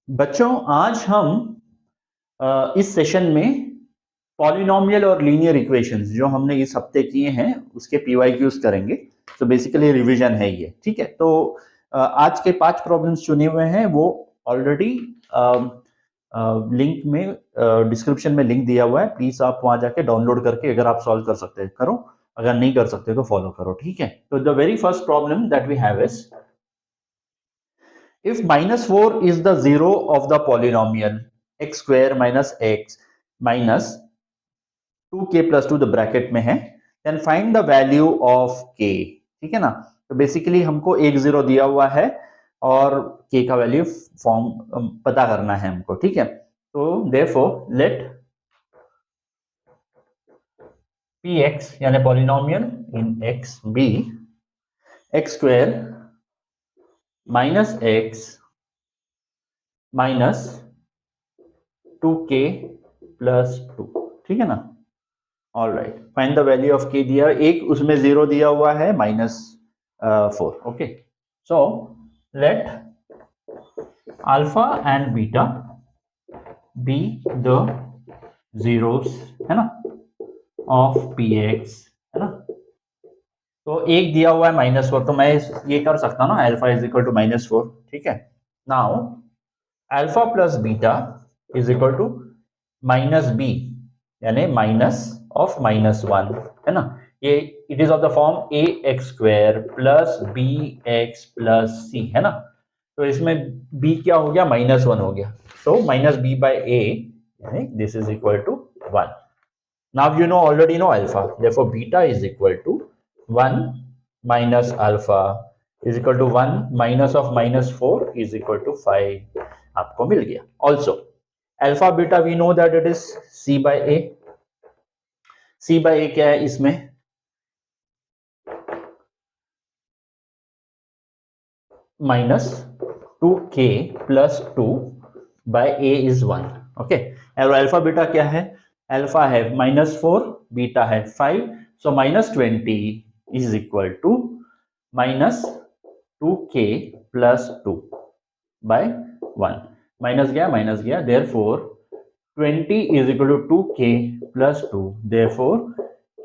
बच्चों आज हम इस सेशन में पॉलिनोमियल और लीनियर इक्वेशंस जो हमने इस हफ्ते किए हैं उसके पीवाईक्यूज करेंगे। तो बेसिकली रिवीजन है ये, ठीक है। तो आज के 5 प्रॉब्लम्स चुने हुए हैं वो ऑलरेडी लिंक में डिस्क्रिप्शन में लिंक दिया हुआ है, प्लीज आप वहां जाके डाउनलोड करके अगर आप सॉल्व कर सकते हैं करो, अगर नहीं कर सकते तो फॉलो करो, ठीक है। तो the very first problem that we have is if minus 4 is the zero of the polynomial x square minus x minus 2k plus 2 the bracket में है, then find the value of k, ठीक है ना। तो basically हमको एक zero दिया हुआ है और k का वैल्यू फॉर्म पता करना है हमको, ठीक है। तो therefore let px यानी polynomial in x be x square minus x minus 2k plus 2, ठीक है ना। All right, find the value of के दिया, एक उसमें जीरो दिया हुआ है -4, okay. So let alpha and beta be the zeros, है ना, ऑफ पी एक्स, है ना। तो एक दिया हुआ है -4, तो मैं ये कर सकता हूँ ना, अल्फा इज इक्वल टू -4, ठीक है। Now alpha plus beta is equal to minus B यानी माइनस ऑफ -1, है ना। ये it is of the form A X square plus B X plus C, है ना। तो इसमें b क्या हो गया, -1 हो गया। So minus B by A यानी this is equal to 1। Now you know already know alpha, therefore beta is equal to 1 minus alpha is equal to 1 minus of -4 is equal to 5 आपको मिल गया। Also alpha beta we know that it is C by A. C by A क्या है इसमें, -2k plus 2 by A is 1, okay. और alpha beta क्या है, alpha है -4, बीटा है 5, so -20 is equal to -2k plus 2 by 1, minus गया, therefore 20 is equal to 2k plus 2, therefore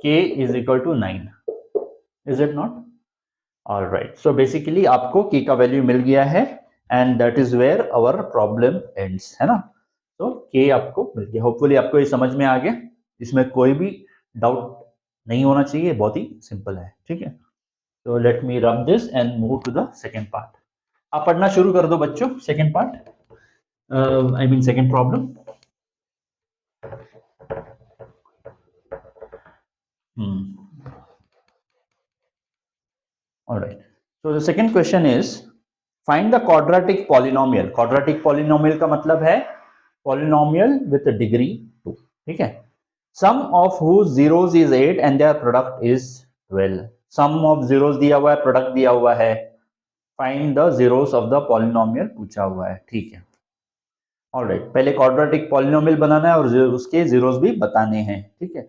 k is equal to 9, is it not? All right, so basically आपको k का value मिल गया है and that is where our problem ends, है ना। तो k आपको मिल गया, होपफुली आपको ये समझ में आ गया, इसमें कोई भी डाउट नहीं होना चाहिए, बहुत ही सिंपल है, ठीक है। तो let me rub this and move to the second part. आप पढ़ना शुरू कर दो बच्चों, second part, I mean second problem. All right. So the second question is find the quadratic polynomial. Quadratic polynomial का मतलब है polynomial with a degree 2, ठीक है। Sum of whose zeros is 8 and their product is 12. Sum of zeros दिया हुआ है, product दिया हुआ है, find the zeros of the polynomial पूछा हुआ है, ठीक है। All right. पहले quadratic polynomial बनाना है और उसके zeros भी बताने हैं, ठीक है।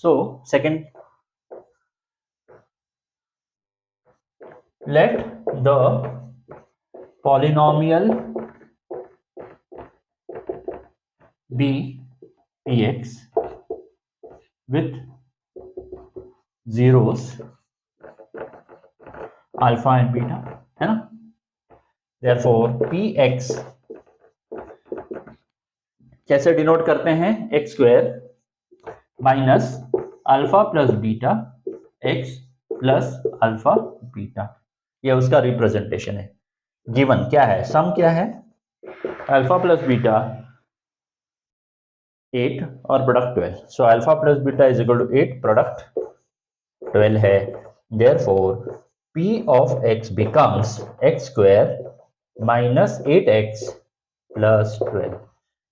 So second, let the polynomial be px with zeros alpha and beta, है ना। therefore px कैसे डिनोट करते हैं, x square minus alpha plus beta x plus alpha beta, ये उसका रिप्रेजेंटेशन है। गिवन क्या है, सम क्या है, अल्फा प्लस बीटा 8 और product 12, so alpha plus beta is equal to 8, product 12 है। Therefore p of x becomes x square minus 8x plus 12,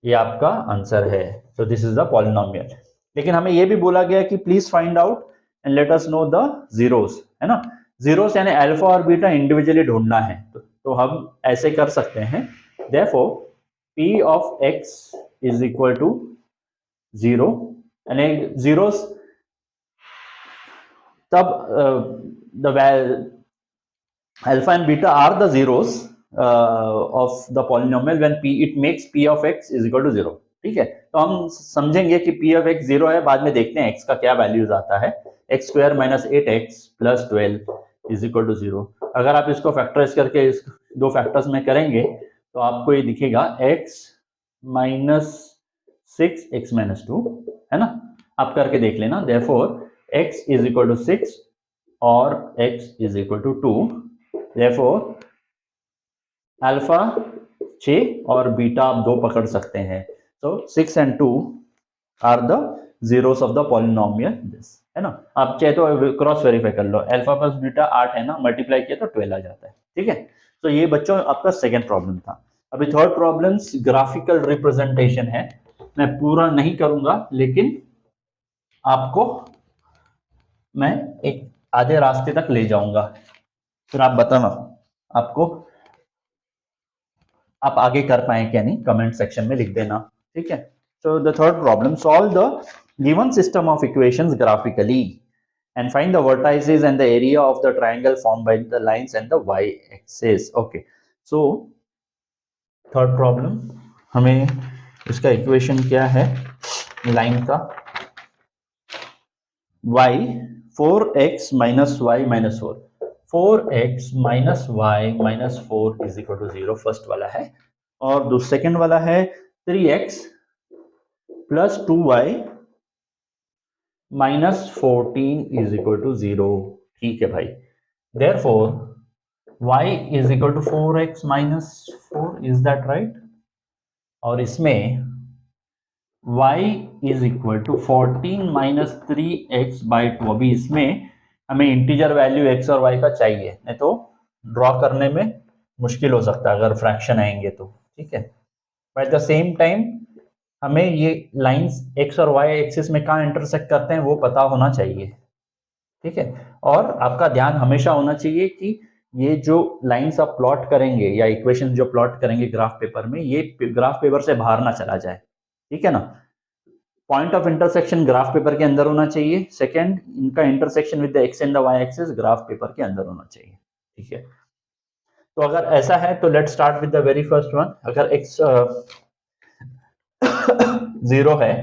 ये आपका आंसर है। सो दिस इज द पॉलिनोमियल। लेकिन हमें यह भी बोला गया कि please find out and let us know the zeros, है ना। जीरोस यानी अल्फा और बीटा इंडिविजुअली ढूंढना है, तो हम ऐसे कर सकते हैं। Therefore p of x is equal to 0 यानी जीरोस तब the alpha and beta are the zeros of the polynomial when p it makes p of x is equal to 0। ठीक है, तो हम समझेंगे कि p ऑफ x 0 है, बाद में देखते हैं x का क्या वैल्यूज आता है। x square minus 8x plus 12 is equal to 0। अगर आप इसको फैक्टराइज करके इस दो फैक्टर्स में करेंगे तो आपको ये दिखेगा x माइनस 6 x माइनस 2, है ना। आप करके देख लेना। Therefore x is equal to 6 और x is equal to 2। Therefore alpha 6 और बीटा आप 2 पकड़ सकते हैं। So 6 and 2 are the zeros of the polynomial this, है ना। आप चाहे तो क्रॉस वेरीफाई कर लो, अल्फा प्लस बीटा 8 है ना, मल्टीप्लाई किया तो 12 आ जाता है। ठीक है, तो ये बच्चों आपका सेकेंड प्रॉब्लम था। अभी थर्ड प्रॉब्लम ग्राफिकल रिप्रेजेंटेशन है। मैं पूरा नहीं करूंगा, लेकिन आपको मैं एक आधे रास्ते तक ले जाऊंगा, फिर आप बताना आपको आप आगे कर पाए क्या नहीं, कमेंट सेक्शन में लिख देना। ठीक है, so the third problem, solve the given system of equations graphically and find the vertices and the area of the triangle formed by the lines and the y axis. Okay, so third problem, हमें इसका equation क्या है line का, y 4x minus y minus 4, 4x minus y minus 4 is equal to 0 first वाला है, और second वाला है 3x plus 2y minus 14 is equal to 0। ठीक है भाई, therefore y is equal to 4x minus 4, is that right. और इसमें y is equal to 14 minus 3x by 2। अभी इसमें हमें इंटीजर वैल्यू x और y का चाहिए, नहीं तो ड्रॉ करने में मुश्किल हो सकता है अगर फ्रैक्शन आएंगे तो। ठीक है, एट द सेम टाइम हमें ये लाइंस x और y एक्सिस में कहाँ इंटरसेक्ट करते हैं वो पता होना चाहिए। ठीक है, और आपका ध्यान हमेशा होना चाहिए कि ये जो लाइंस आप प्लॉट करेंगे या इक्वेशन जो प्लॉट करेंगे ग्राफ पेपर में, ये ग्राफ पेपर से बाहर ना चला जाए। ठीक है ना, point of intersection graph paper के अंदर होना चाहिए। सेकेंड, इनका intersection with the X and the Y axis graph paper के अंदर होना चाहिए। ठीक है, तो अगर ऐसा है तो let's start with the very first one. अगर x 0 है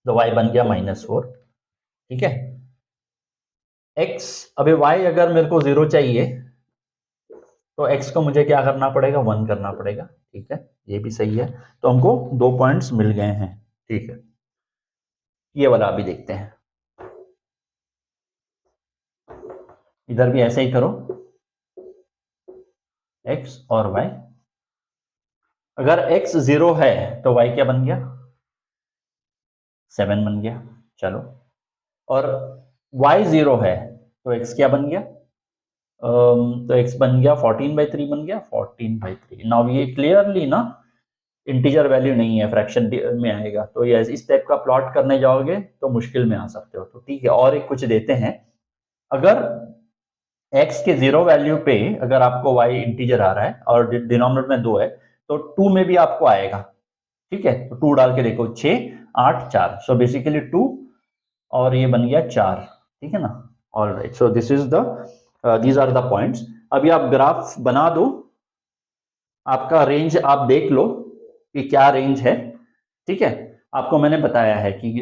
तो y बन गया -4। ठीक है, x, अभी y अगर मेरे को 0 चाहिए तो x को मुझे क्या करना पड़ेगा, 1 करना पड़ेगा। ठीक है, ये भी सही है, तो हमको 2 पॉइंट्स मिल गए हैं। ठीक है, ये वाला अभी देखते हैं। इधर भी ऐसे ही करो, x और y। अगर x 0 है तो y क्या बन गया, 7 बन गया। चलो, और y 0 है तो x क्या बन गया, तो x बन गया 14/3 बन गया, 14/3। नाउ ये क्लियरली ना इंटीजर वैल्यू नहीं है, फ्रैक्शन में आएगा, तो ये इस टाइप का प्लॉट करने जाओगे तो मुश्किल में आ सकते हो। तो ठीक है, और एक कुछ देते हैं। अगर x के 0 वैल्यू पे अगर आपको y इंटीजर आ रहा है और डिनोमिनेटर में 2 है तो 2 में भी आपको आएगा। ठीक है, तो 2 डाल के देखो, 6 8 4, सो बेसिकली 2 और ये बन गया 4। ठीक है ना, alright, so this is the these are the points. अभी आप ग्राफ बना दो, आपका रेंज आप देख लो कि क्या रेंज है। ठीक है, आपको मैंने बताया है कि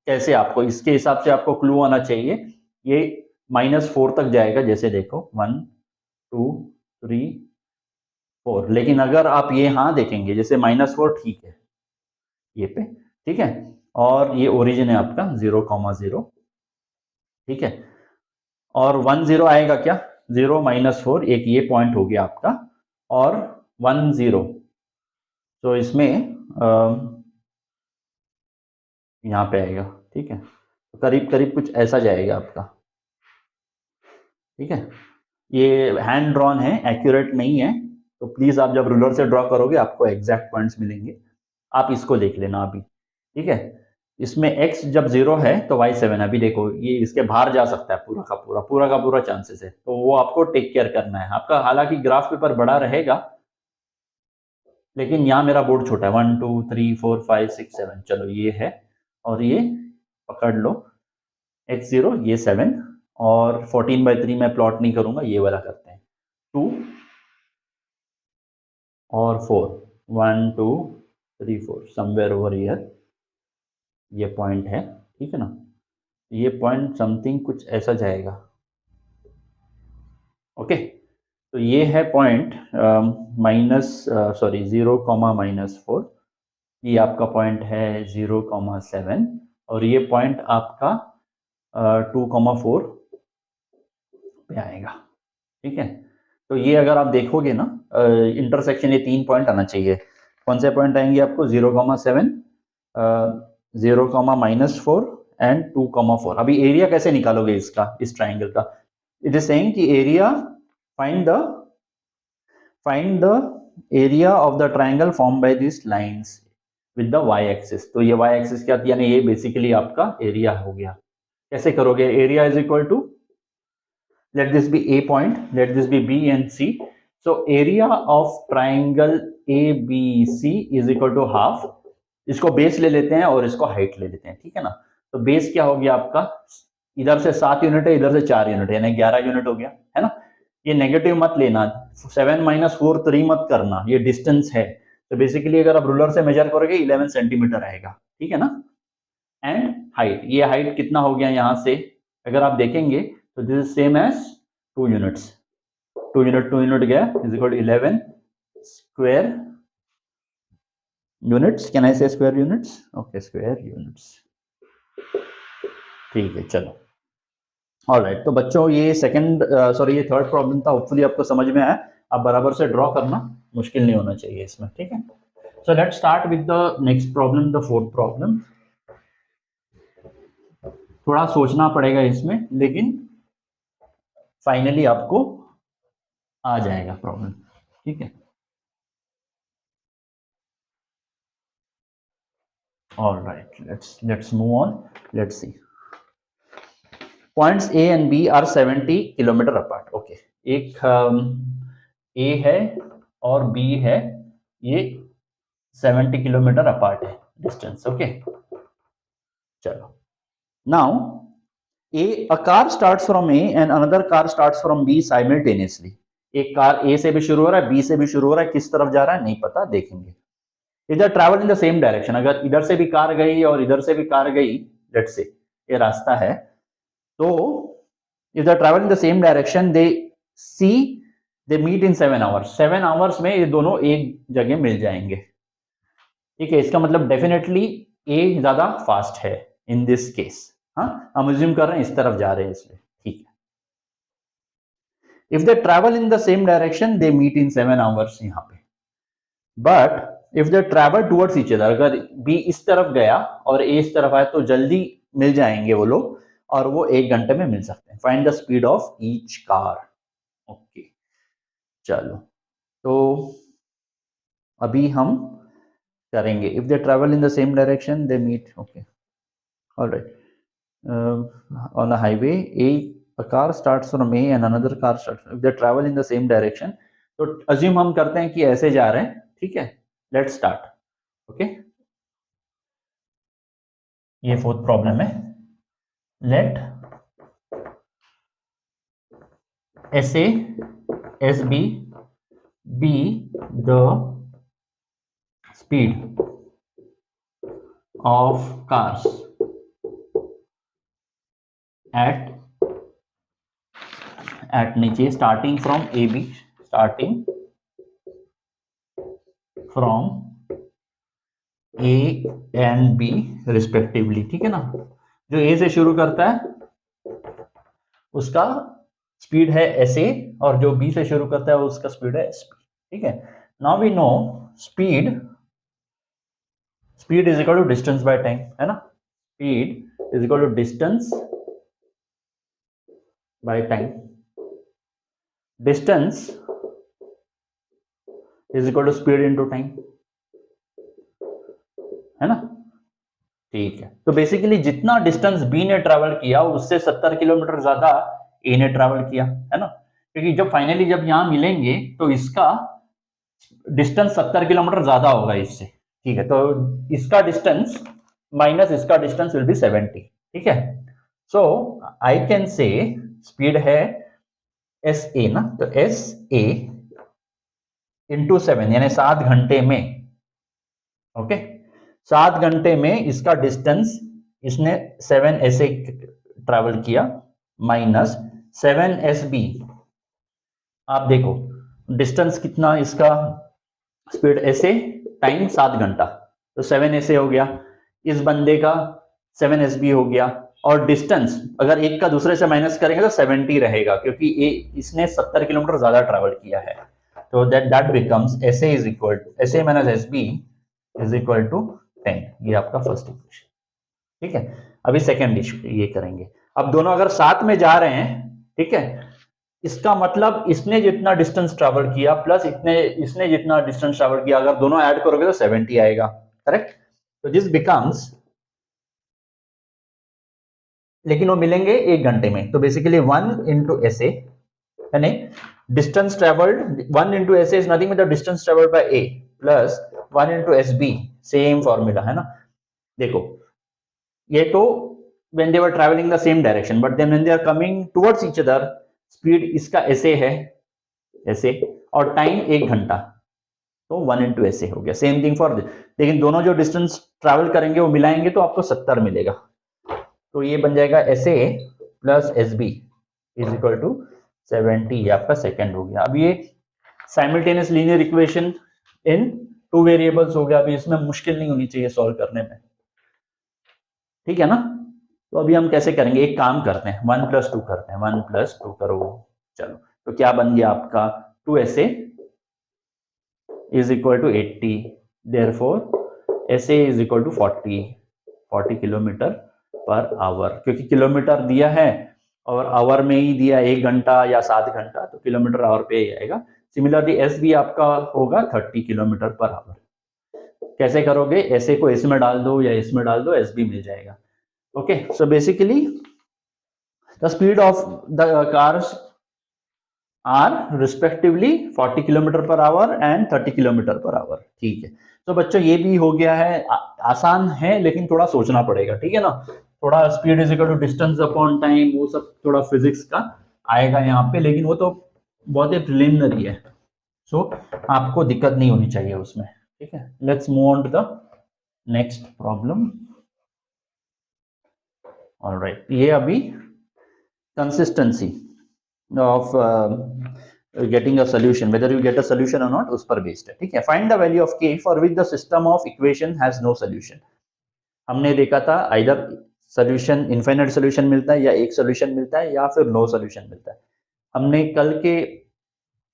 कैसे आपको इसके हिसाब से आपको क्लू आना चाहिए। ये -4 तक जाएगा, जैसे देखो 1 2 3 4, लेकिन अगर आप ये हाँ देखेंगे जैसे -4, ठीक है ये पे। ठीक है, और ये ओरिजिन है आपका 0,0। ठीक है, और 1 0 आएगा क्या, 0 -4, एक ये पॉइंट हो गया आपका, और 1 0, तो इसमें यहाँ पे आएगा। ठीक है, तो करीब करीब कुछ ऐसा जाएगा आपका। ठीक है, ये हैंड ड्रॉन है, एक्यूरेट नहीं है, तो प्लीज आप जब रूलर से ड्रॉ करोगे आपको एग्जैक्ट पॉइंट्स मिलेंगे। आप इसको देख लेना अभी। ठीक है, इसमें x जब 0 है तो y 7। अभी देखो ये इसके बाहर जा सकता है, पूरा का पूरा चांसेस है, तो वो आपको टेक केयर करना है आपका। हालांकि ग्राफ पेपर बड़ा रहेगा, लेकिन यहाँ मेरा बोर्ड छोटा है, 1 2 3 4 5 6 7, चलो ये है, और ये पकड़ लो, x 0 ये 7, और 14/3 मैं प्लॉट नहीं करूंगा, ये वाला करते हैं 2 और 4, 1 2 3 4 समवेयर ओवर हियर ये पॉइंट है, ठीक है ना। ये पॉइंट समथिंग कुछ ऐसा जाएगा, ओके। तो ये है पॉइंट माइनस सॉरी 0, -4, ये आपका पॉइंट है 0,7 और ये पॉइंट आपका 2,4 पे आएगा, ठीक है। तो ये अगर आप देखोगे ना इंटरसेक्शन, ये 3 पॉइंट आना चाहिए। कौन से पॉइंट आएंगे आपको? 0,7, 0,-4 एंड 2,4। अभी एरिया कैसे निकालोगे इसका, इस ट्राइंगल का? इट इज सेइंग कि area, find the area of the triangle form by this lines with the Y axis. तो ये वाई एक्सिस क्या, यानी ये बेसिकली आपका एरिया हो गया। कैसे करोगे? Area is equal to, let this be a point, let this be b and c. So area of triangle ABC is equal to half. इसको बेस ले लेते हैं और इसको हाइट ले लेते हैं, ठीक है ना। तो बेस क्या हो गया आपका? इधर से 7 यूनिट है, इधर से 4 यूनिट है, यानी 11 यूनिट हो गया, है ना। ये नेगेटिव मत लेना, 7 - 4 3 मत करना, ये डिस्टेंस है। तो बेसिकली अगर आप रूलर से मेजर करोगे 11 सेंटीमीटर आएगा, ठीक है ना। एंड हाइट, ये हाइट कितना हो गया यहां से अगर आप देखेंगे तो this is same as 2 units, 2 unit गया is equal to 11 square units. Can I say square units? Okay, square units, ठीक है, चलो। ऑलराइट, तो बच्चों ये सेकंड सॉरी ये थर्ड प्रॉब्लम था, होपफुली आपको समझ में आया। आप बराबर से ड्रॉ करना, मुश्किल नहीं होना चाहिए इसमें, ठीक है। So let's start with the next problem, the fourth problem. थोड़ा सोचना पड़ेगा इसमें, लेकिन फाइनली आपको आ जाएगा प्रॉब्लम, ठीक है। All right, let's move on. Let's see. Points A and B are 70 kilometre apart. Okay, एक A है और B है, ये 70 किलोमीटर अपार्ट है डिस्टेंस, ओके। चलो, now a car starts from A and another car starts from B simultaneously. एक car A से भी शुरू हो रहा है, B से भी शुरू हो रहा है, किस तरफ जा रहा है नहीं पता, देखेंगे। इधर travel in the same direction, अगर इधर से भी कार गई और इधर से भी कार गई, लेट्स से ये रास्ता है, तो if they travel in the same direction they meet in 7 hours, 7 hours में ये दोनों एक जगह मिल जाएंगे, ठीक है। इसका मतलब डेफिनेटली ए ज्यादा फास्ट है इन दिस केस। हाँ, हम अज्यूम कर रहे हैं इस तरफ जा रहे हैं इसलिए, ठीक है। If they travel in the same direction they meet in 7 hours यहाँ पे, but if they travel towards each other, अगर बी इस तरफ गया और ए इस तरफ आया तो जल्दी मिल जाएंगे वो लोग, और वो 1 घंटे में मिल सकते हैं। Find the speed of each car. Okay, चलो, तो अभी हम करेंगे if they travel in the same direction they meet, okay, alright. On a highway a car starts from A and another car starts, if they travel in the same direction, तो assume हम करते हैं कि ऐसे जा रहे हैं, ठीक है। Let's start, okay. ये फोर्थ प्रॉब्लम है। Let SA SB be the speed of cars at नीचे starting from AB, starting from A and B respectively, ठीक है ना। जो A से शुरू करता है उसका स्पीड है SA और जो B से शुरू करता है उसका स्पीड है SP, ठीक है। Now we know speed is equal to distance by time, है ना। Speed is equal to distance by time, distance is equal to speed into time, है ना, ठीक है। तो बेसिकली जितना डिस्टेंस बी ने ट्रैवल किया उससे 70 किलोमीटर ज्यादा ए ने ट्रैवल किया, है ना। क्योंकि जब फाइनली जब यहां मिलेंगे तो इसका डिस्टेंस 70 किलोमीटर ज्यादा होगा इससे, ठीक है। तो इसका डिस्टेंस माइनस इसका डिस्टेंस विल बी 70, ठीक है। सो आई कैन से स्पीड है एस ए ना, तो एस ए इंटू 7 यानी 7 घंटे में, ओके 7 घंटे में इसका डिस्टेंस इसने 7 ऐसे ट्रैवल किया माइनस 7 SB। आप देखो डिस्टेंस कितना इसका, स्पीड ऐसे टाइम 7 घंटा, तो 7 ऐसे हो गया, इस बंदे का 7 SB हो गया, और डिस्टेंस अगर एक का दूसरे से माइनस करेंगे तो 70 रहेगा, क्योंकि इसने 70 किलोमीटर ज्यादा ट्रैवल किया है। तो that becomes SA is equal SA minus SB is equal to 10। ये आपका फर्स्ट इक्वेशन, ठीक है। अभी सेकेंड ये करेंगे। अब दोनों अगर साथ में जा रहे हैं, ठीक है, इसका मतलब इसने जितना डिस्टेंस ट्रैवल किया प्लस इसने जितना डिस्टेंस ट्रैवल किया, अगर दोनों ऐड करोगे तो 70 आएगा, करेक्ट। तो दिस बिकम्स, लेकिन वो मिलेंगे 1 घंटे में, तो बेसिकली 1 इंटू SA यानी distance travelled, 1 into SA is nothing but the distance travelled by A plus 1 into SB, same formula है ना। देखो ये तो when they were traveling the same direction, but then when they are coming towards each other, speed इसका SA है SA, और time 1 घंटा, तो 1 इंटू SA हो गया। सेम थिंग फॉर दिस, लेकिन दोनों जो डिस्टेंस ट्रैवल करेंगे वो मिलाएंगे तो आपको 70 मिलेगा, तो ये बन जाएगा SA plus SB is equal to 70। ये आपका सेकेंड हो गया। अब ये simultaneous linear equation in 2 variables हो गया। अभी इसमें मुश्किल नहीं होनी चाहिए सॉल्व करने में, ठीक है ना। तो अभी हम कैसे करेंगे, एक काम करते हैं 1 + 2 करते हैं, 1 + 2 करो, चलो तो क्या बन गया आपका 2SA is equal to 80, therefore SA is equal to 40 kilometre per hour, क्योंकि किलोमीटर दिया है और आवर में ही दिया 1 घंटा या 7 घंटा, तो किलोमीटर आवर पे ही आएगा। सिमिलरली SB आपका होगा 30 किलोमीटर पर आवर। कैसे करोगे, SA को इसमें डाल दो या इसमें डाल दो, SB मिल जाएगा। Okay, so basically the speed of the cars are respectively 40 kilometre per our and 30 kilometre per our, ठीक है। तो बच्चों ये भी हो गया है, आसान है लेकिन थोड़ा सोचना पड़ेगा, ठीक है ना। थोड़ा speed is equal to distance upon time, वो सब थोड़ा फिजिक्स का आएगा यहाँ पे, लेकिन वो तो बहुत ही प्रिलिमिनरी है, सो आपको दिक्कत नहीं होनी चाहिए उसमें, ठीक है। Let's move on to the next problem. Alright, ये अभी consistency of getting a solution, whether you get a solution or not, उस पर बेस्ड है, ठीक है। Find the value of k for which the system of equation has no solution. हमने देखा था आइदर सोल्यूशन इनफाइनाइट सोल्यूशन मिलता है, या एक सोल्यूशन मिलता है, या फिर नो सोल्यूशन मिलता है। हमने कल के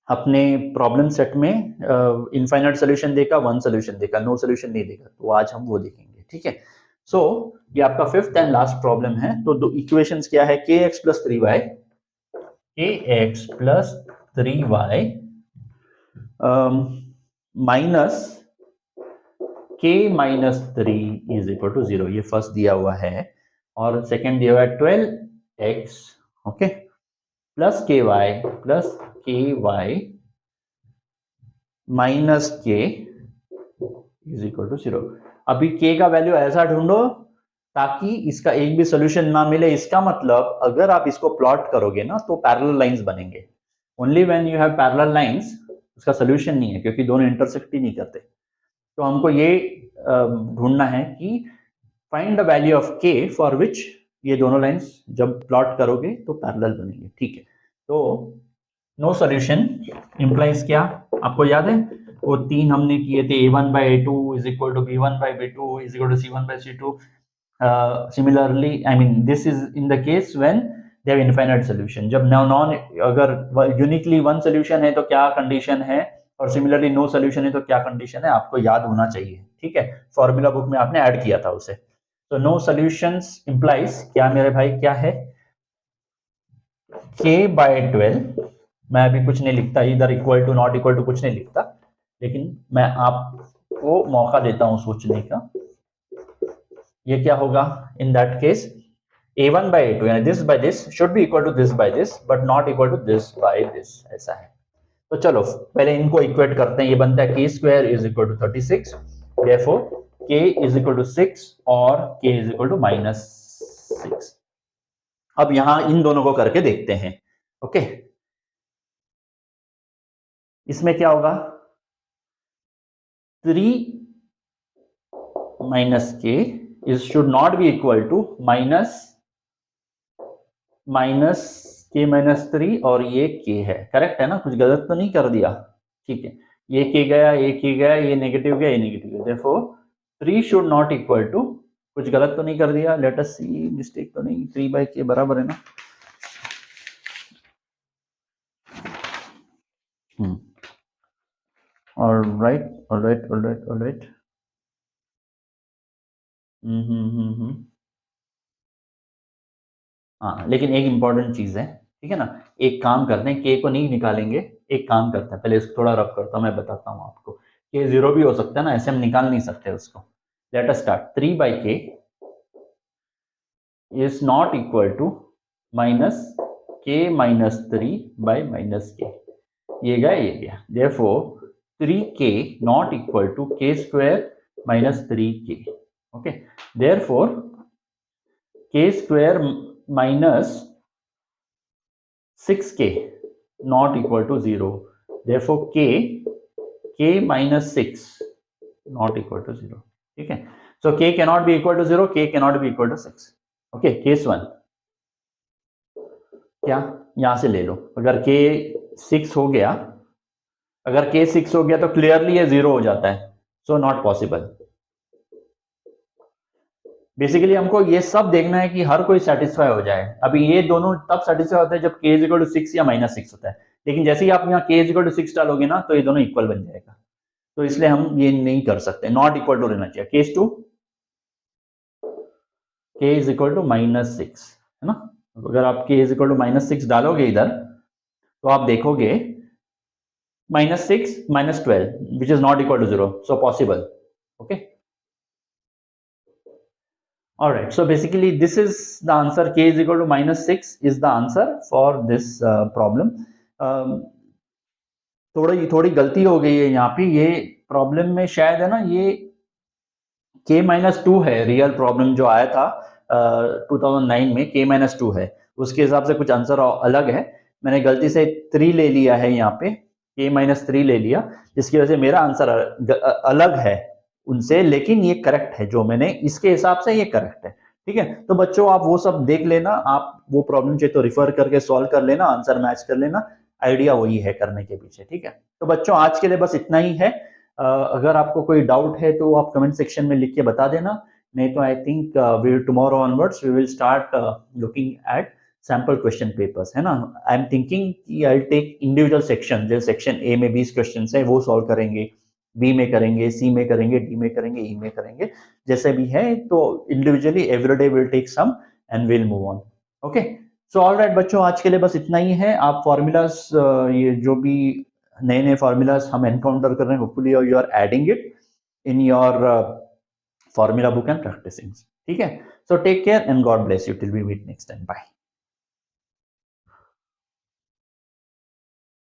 अपने प्रॉब्लम सेट में इनफाइनाइट सोल्यूशन देखा, 1 सोल्यूशन देखा, नो सोल्यूशन नहीं देखा, तो आज हम वो देखेंगे, ठीक है। सो ये आपका 5th एंड लास्ट प्रॉब्लम है। तो दो इक्वेशंस क्या है, kx + 3y, kx + 3y minus k - 3 is equal to 0, ये फर्स्ट दिया हुआ है, और सेकेंड दिया हुआ है 12x, okay, plus ky minus k is equal to 0। अभी k का वैल्यू ऐसा ढूंढो ताकि इसका एक भी सोल्यूशन ना मिले। इसका मतलब अगर आप इसको प्लॉट करोगे ना तो पैरेलल लाइंस बनेंगे। Only when you have parallel lines उसका सोल्यूशन नहीं है, क्योंकि दोनों इंटरसेक्ट ही नहीं करते। तो हमको ये ढूंढना है कि find the value of k for विच ये दोनों लाइंस जब प्लॉट करोगे तो पैरेलल बनेंगे, ठीक है। तो नो सोल्यूशन इंप्लाइज क्या, आपको याद है वो 3 हमने किए थे, a1/a2 is equal to b1/b2 is equal to c1/c2। Similarly I mean this is in the case when they have infinite solution. जब नॉन अगर यूनिकली 1 सोल्यूशन है तो क्या कंडीशन है, और सिमिलरली नो सोल्यूशन है तो क्या कंडीशन है, आपको याद होना चाहिए, ठीक है। फॉर्मूला बुक में आपने ऐड किया था उसे। तो नो सोल्यूशंस इंप्लाइज क्या मेरे भाई, क्या है k/12। मैं अभी कुछ नहीं लिखता, इधर equal to not equal to कुछ नहीं लिखता, लेकिन मैं आपको मौका देता हूं सोचने का। ये क्या होगा इन दैट केस, a1/a2 यानी this by this should be equal to this by this but not equal to this by this, ऐसा है। तो चलो पहले इनको इक्वेट करते हैं। ये बनता है k² is equal to 36, therefore k is equal to 6 और k इज इक्वल टू -6। अब यहां इन दोनों को करके देखते हैं, ओके। इसमें क्या होगा, 3 minus k is should not be equal to minus k minus 3 और ये k है, करेक्ट है ना, कुछ गलत तो नहीं कर दिया, ठीक है, ये k गया, ये नेगेटिव गया, ये नेगेटिव गया, therefore 3 should not equal to, कुछ गलत तो नहीं कर दिया, लेट अस सी, मिस्टेक तो नहीं, 3 by k बराबर है ना, ऑलराइट ऑलराइट ऑलराइट ऑलराइट, हाँ, लेकिन एक इंपॉर्टेंट चीज है, ठीक है ना, एक काम करते हैं, के को नहीं निकालेंगे, एक काम करते हैं, पहले इसको थोड़ा रब करता हूँ, मैं बताता हूँ आपको, के 0 भी हो सकता है ना, ऐसे हम निकाल नहीं सकते उसको, let us start, 3 by k is not equal to minus k minus 3 by minus k, ये गया, therefore 3k not equal to k square minus 3k, okay, therefore k square minus 6k not equal to 0, therefore k minus 6 not equal to 0, ठीक है, so k cannot be equal to 0, k cannot be equal to 6, okay, case 1, क्या यहां से ले लो, अगर k 6 हो गया, अगर k 6 हो गया तो क्लियरली ये 0 हो जाता है, सो नॉट पॉसिबल, बेसिकली हमको ये सब देखना है कि हर कोई सेटिस्फाई हो जाए, अभी ये दोनों तब सेटिस्फाई होते हैं जब k इज इक्वल टू 6 या माइनस 6 होता है, लेकिन जैसे ही आप यहाँ k इज इक्वल टू 6 डालोगे ना, तो ये दोनों इक्वल बन जाएगा, तो इसलिए हम ये नहीं कर सकते, नॉट इक्वल टू रहना चाहिए, case 2 k is equal to minus 6, है ना, अगर आप k is equal to minus 6 डालोगे इधर, तो आप देखोगे minus 6 minus 12 which is not equal to 0, so possible, okay, all right, so basically this is the answer, k is equal to minus 6 is the answer for this problem. थोड़ी गलती हो गई है यहाँ पे, ये प्रॉब्लम में शायद है ना, ये k minus 2 है, रियल प्रॉब्लम जो आया था 2009 में k minus 2 है, उसके हिसाब से कुछ आंसर अलग है, मैंने गलती से 3 ले लिया है यहाँ पे, k minus 3 ले लिया, जिसकी वजह से मेरा आंसर अलग है उनसे, लेकिन ये करेक्ट है, जो मैंने इसके हिसाब से ये करेक्ट है, ठीक है, तो बच्चों आप वो सब देख लेना, आप वो प्रॉब्लम चाहिए तो रिफर करके सॉल्व कर लेना, आंसर मैच कर लेना, आइडिया वही है करने के पीछे, ठीक है, तो बच्चों आज के लिए बस इतना ही है, अगर आपको कोई डाउट है तो आप कमेंट सेक्शन में लिख के बता देना, नहीं तो I think we tomorrow onwards we will start looking at sample question papers, है ना, आई एम थिंकिंग कि I will take individual section, जैसे सेक्शन ए में 20 क्वेश्चन है वो सॉल्व करेंगे, बी में करेंगे, सी में करेंगे, डी में करेंगे, ई में करेंगे, जैसे भी है, तो individually every day will take sum and will move on, okay, so alright बच्चों, आज के लिए बस इतना ही है, आप फॉर्मूलाज ये जो भी नए फार्मूलाज हम एनकाउंटर कर रहे हैं, hopefully you are adding it in your formula book and practising, ठीक है, so take care and God bless you till we meet next time, bye.